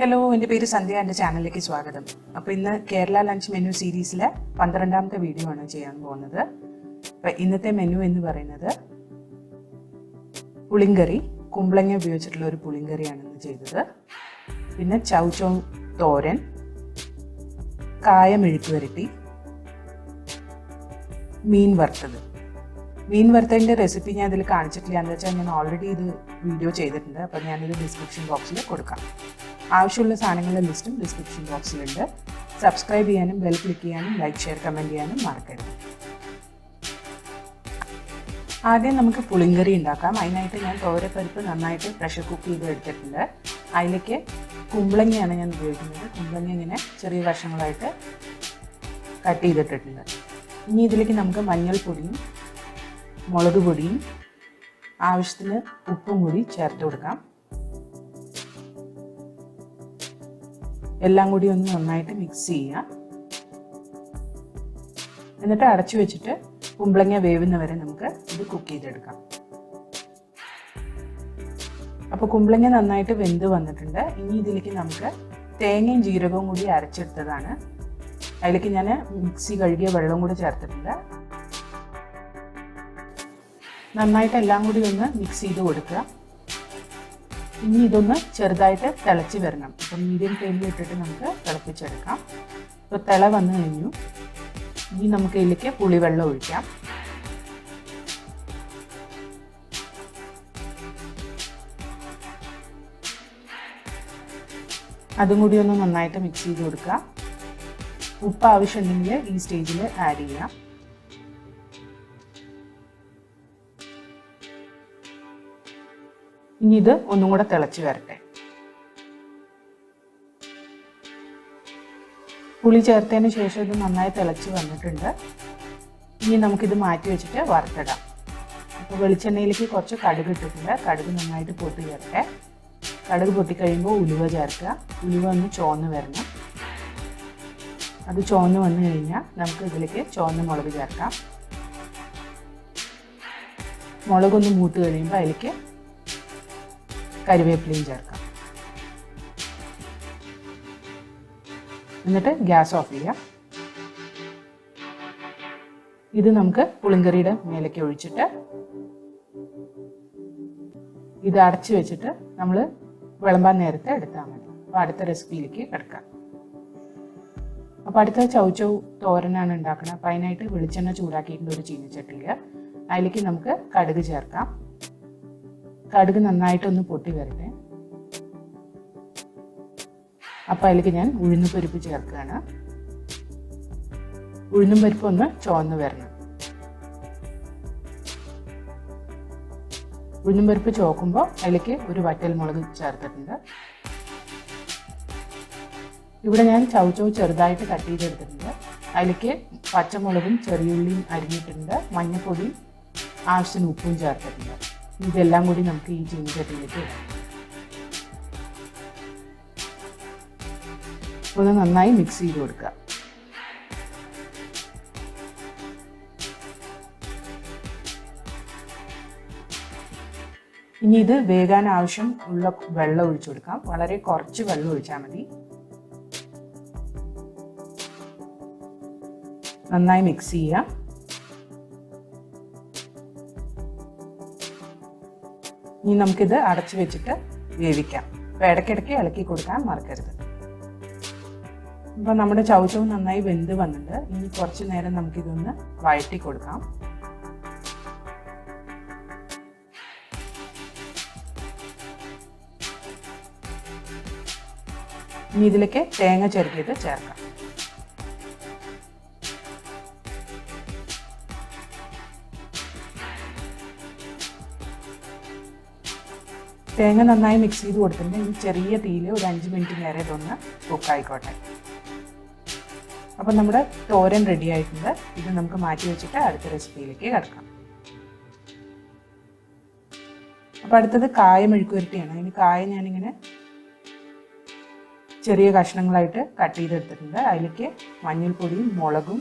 Hello, എൻ്റെ പേര് സന്ധ്യ. എൻ്റെ ചാനലിലേക്ക് സ്വാഗതം. അപ്പോൾ ഇന്ന് കേരള ലഞ്ച് മെനു സീരീസിലെ 12ാമത്തെ വീഡിയോ ആണ് ചെയ്യാൻ പോകുന്നത്. അപ്പോൾ ഇന്നത്തെ മെനു എന്ന് പറയുന്നത് പുളിങ്കറി, കുമ്പളങ്ങ ഉപയോഗിച്ചിട്ടുള്ള ഒരു പുളിങ്കറിയാണ് ഇന്ന് ചെയ്തത്. പിന്നെ ചൗചൗ തോരൻ, കായ മെഴുക്ക് വരട്ടി, മീൻ വറുത്തത്. മീൻ വറുത്തതിൻ്റെ റെസിപ്പി ഞാൻ ഇതിൽ കാണിച്ചിട്ടില്ല. എന്ന് വെച്ചാൽ ഞാൻ ഓൾറെഡി ഇത് വീഡിയോ ചെയ്തിട്ടുണ്ട്. അപ്പോൾ ഞാനിത് ഡിസ്ക്രിപ്ഷൻ ബോക്സിൽ കൊടുക്കാം. ആവശ്യമുള്ള സാധനങ്ങളുടെ ലിസ്റ്റും ഡിസ്ക്രിപ്ഷൻ ബോക്സിലുണ്ട്. സബ്സ്ക്രൈബ് ചെയ്യാനും ബെൽ ക്ലിക്ക് ചെയ്യാനും ലൈക്ക് ഷെയർ കമൻറ്റ് ചെയ്യാനും മറക്കരുത്. ആദ്യം നമുക്ക് പുളിങ്കറി ഉണ്ടാക്കാം. അതിനായിട്ട് ഞാൻ തോരപ്പരിപ്പ് നന്നായിട്ട് പ്രഷർ കുക്ക് ചെയ്ത് എടുത്തിട്ടുണ്ട്. അതിലേക്ക് കുമ്പളങ്ങയാണ് ഞാൻ ഉപയോഗിക്കുന്നത്. കുമ്പളങ്ങ ഇങ്ങനെ ചെറിയ കഷ്ണങ്ങളായിട്ട് കട്ട് ചെയ്തിട്ടിട്ടുണ്ട്. ഇനി ഇതിലേക്ക് നമുക്ക് മഞ്ഞൾപ്പൊടിയും മുളക് പൊടിയും ആവശ്യത്തിന് ഉപ്പും കൂടി ചേർത്ത് കൊടുക്കാം. എല്ലാം കൂടി ഒന്ന് നന്നായിട്ട് മിക്സ് ചെയ്യുക. എന്നിട്ട് അടച്ചു വെച്ചിട്ട് കുമ്പളങ്ങ വേവുന്നവരെ നമുക്ക് ഇത് കുക്ക് ചെയ്തെടുക്കാം. അപ്പോൾ കുമ്പളങ്ങ നന്നായിട്ട് വെന്ത് വന്നിട്ടുണ്ട്. ഇനി ഇതിലേക്ക് നമുക്ക് തേങ്ങയും ജീരകവും കൂടി അരച്ചെടുത്തതാണ്. അതിലേക്ക് ഞാൻ മിക്സി കഴുകിയ വെള്ളം കൂടി ചേർത്തിട്ടുണ്ട്. നന്നായിട്ട് എല്ലാം കൂടി ഒന്ന് മിക്സ് ചെയ്ത് കൊടുക്കുക. ഇനി ഇതൊന്ന് ചെറുതായിട്ട് തിളച്ച് വരണം. അപ്പം മീഡിയം ഫ്ലെയിമിൽ ഇട്ടിട്ട് നമുക്ക് തിളപ്പിച്ചെടുക്കാം. ഇപ്പോൾ തിള വന്നു കഴിഞ്ഞു. ഇനി നമുക്ക് ഇതിലേക്ക് പുളിവെള്ളം ഒഴിക്കാം. അതും കൂടി ഒന്ന് നന്നായിട്ട് മിക്സ് ചെയ്ത് കൊടുക്കുക. ഉപ്പ് ആവശ്യമുണ്ടെങ്കിൽ ഈ സ്റ്റേജിൽ ആഡ് ചെയ്യാം. ഇനി ഇത് ഒന്നും കൂടെ തിളച്ച് വരട്ടെ. പുളി ചേർത്തതിന് ശേഷം ഇത് നന്നായി തിളച്ച് വന്നിട്ടുണ്ട്. ഇനി നമുക്കിത് മാറ്റി വെച്ചിട്ട് വറുത്തിടാം. അപ്പോൾ വെളിച്ചെണ്ണയിലേക്ക് കുറച്ച് കടുക് ഇട്ടിട്ടുണ്ട്. കടുക് നന്നായിട്ട് പൊട്ടി വരട്ടെ. കടുക് പൊട്ടിക്കഴിയുമ്പോൾ ഉലുവ ചേർക്കുക. ഉലുവ ഒന്ന് ചുവന്ന് വരണം. അത് ചുവന്ന് വന്നു കഴിഞ്ഞാൽ നമുക്ക് ഇതിലേക്ക് ചുവന്ന മുളക് ചേർക്കാം. മുളകൊന്ന് മൂത്ത് കഴിയുമ്പോൾ അതിലേക്ക് കരിവേപ്പിലയും ചേർക്കാം. എന്നിട്ട് ഗ്യാസ് ഓഫ് ചെയ്യാം. ഇത് നമുക്ക് പുളിങ്കറിയുടെ മേലേക്ക് ഒഴിച്ചിട്ട് ഇത് അടച്ചു വെച്ചിട്ട് നമ്മൾ വിളമ്പാൻ നേരത്തെ എടുത്താൽ മതി. അപ്പോൾ അടുത്ത റെസിപ്പിയിലേക്ക് കിടക്കാം. അപ്പോൾ അടുത്ത ചൗചൗ തോരനാണ് ഉണ്ടാക്കുന്നത്. അപ്പോൾ അതിനായിട്ട് വെളിച്ചെണ്ണ ചൂടാക്കിയിട്ടുണ്ട് ഒരു ചീനച്ചട്ടിയിൽ. അതിലേക്ക് നമുക്ക് കടുക് ചേർക്കാം. കടുക് നന്നായിട്ടൊന്ന് പൊട്ടി വരട്ടെ. അപ്പോൾ അതിലേക്ക് ഞാൻ ഉഴുന്ന് പരിപ്പ് ചേർക്കുകയാണ്. ഉഴുന്നും പരിപ്പ് ഒന്ന് ചുവന്ന് വരണം. ഉഴുന്നും പരിപ്പ് ചോക്കുമ്പോൾ അതിലേക്ക് ഒരു വറ്റൽ മുളക് ചേർത്തിട്ടുണ്ട്. ഇവിടെ ഞാൻ ചൗചൗ ചെറുതായിട്ട് കട്ട് ചെയ്തെടുത്തിട്ടുണ്ട്. അതിലേക്ക് പച്ചമുളകും ചെറിയുള്ളിയും അരിഞ്ഞിട്ടുണ്ട്. മഞ്ഞൾപ്പൊടിയും ആവശ്യത്തിന് ഉപ്പും ചേർത്തിട്ടുണ്ട്. ഇതെല്ലാം കൂടി നമുക്ക് ഈ ചീനച്ചട്ടിയിലേക്ക് ഇടാം. ഒന്ന് നന്നായി മിക്സ് ചെയ്ത് കൊടുക്കുക. ഇനി ഇത് വേകാൻ ആവശ്യം ഉള്ള വെള്ളം ഒഴിച്ചു കൊടുക്കാം. വളരെ കുറച്ച് വെള്ളം ഒഴിച്ചാൽ മതി. നന്നായി മിക്സ് ചെയ്യുക. ഇനി നമുക്കിത് അടച്ചു വെച്ചിട്ട് വേവിക്കാം. അപ്പോൾ ഇടയ്ക്കിടയ്ക്ക് ഇളക്കി കൊടുക്കാൻ മറക്കരുത്. അപ്പോൾ നമ്മുടെ ചൗചൗ നന്നായി വെന്ത് വന്നിട്ടുണ്ട്. ഇനി കുറച്ച് നേരം നമുക്കിതൊന്ന് വഴറ്റി കൊടുക്കാം. ഇനി ഇതിലേക്ക് തേങ്ങ ചെറുക്കിയിട്ട് ചേർക്കാം. തേങ്ങ നന്നായി മിക്സ് ചെയ്ത് കൊടുത്തിട്ടുണ്ട്. ഈ ചെറിയ തീയിൽ ഒരു 5 മിനിറ്റ് നേരം ഇതൊന്ന് കുക്കായിക്കോട്ടെ. അപ്പം നമ്മുടെ തോരൻ റെഡി ആയിട്ടുണ്ട്. ഇത് നമുക്ക് മാറ്റി വെച്ചിട്ട് അടുത്ത റെസിപ്പിയിലേക്ക് കിടക്കാം. അപ്പോൾ അടുത്തത് കായ മെഴുക്ക് വരട്ടിയാണ്. അതിന് കായ ഞാനിങ്ങനെ ചെറിയ കഷ്ണങ്ങളായിട്ട് കട്ട് ചെയ്തെടുത്തിട്ടുണ്ട്. അതിലേക്ക് മഞ്ഞൾപ്പൊടിയും മുളകും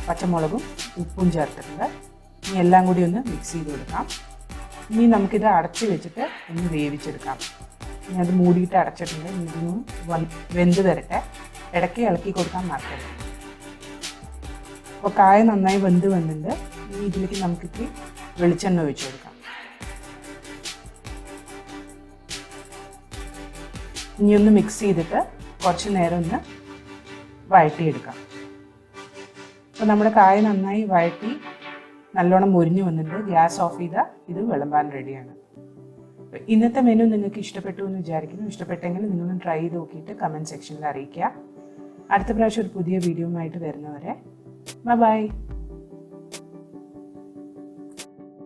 പച്ചമുളകും ഉപ്പും ചേർത്തിട്ടുണ്ട്. ഇനി എല്ലാം കൂടി ഒന്ന് മിക്സ് ചെയ്ത് കൊടുക്കാം. ഇനി നമുക്കിത് അടച്ചു വെച്ചിട്ട് ഒന്ന് വേവിച്ചെടുക്കാം. ഞാനത് മൂടിയിട്ട് അടച്ചിട്ടുണ്ട്. ഇതൊന്നും വെന്ത് വരട്ടെ. ഇടയ്ക്ക് ഇളക്കി കൊടുക്കാൻ മറക്കരുത്. അപ്പോൾ കായ നന്നായി വെന്ത് വന്നിട്ടുണ്ട്. ഇനി ഇതിലേക്ക് നമുക്കിത്തി വെളിച്ചെണ്ണ ഒഴിച്ചു കൊടുക്കാം. ഇനി ഒന്ന് മിക്സ് ചെയ്തിട്ട് കുറച്ച് നേരം ഒന്ന് വഴറ്റിയെടുക്കാം. അപ്പോൾ നമ്മുടെ കായ നന്നായി വഴറ്റി നല്ലോണം മുരിഞ്ഞു വന്നിട്ടുണ്ട്. ഗ്യാസ് ഓഫ് ചെയ്താൽ ഇത് വിളമ്പാൻ റെഡിയാണ്. ഇന്നത്തെ മെനു നിങ്ങൾക്ക് ഇഷ്ടപ്പെട്ടു എന്ന് വിചാരിക്കുന്നു. ഇഷ്ടപ്പെട്ടെങ്കിൽ നിങ്ങളൊന്ന് ട്രൈ ചെയ്ത് നോക്കിയിട്ട് കമൻറ്റ് സെക്ഷനിൽ അറിയിക്കുക. അടുത്ത പ്രാവശ്യം ഒരു പുതിയ വീഡിയോയുമായിട്ട് വരുന്നവരെ ബൈ.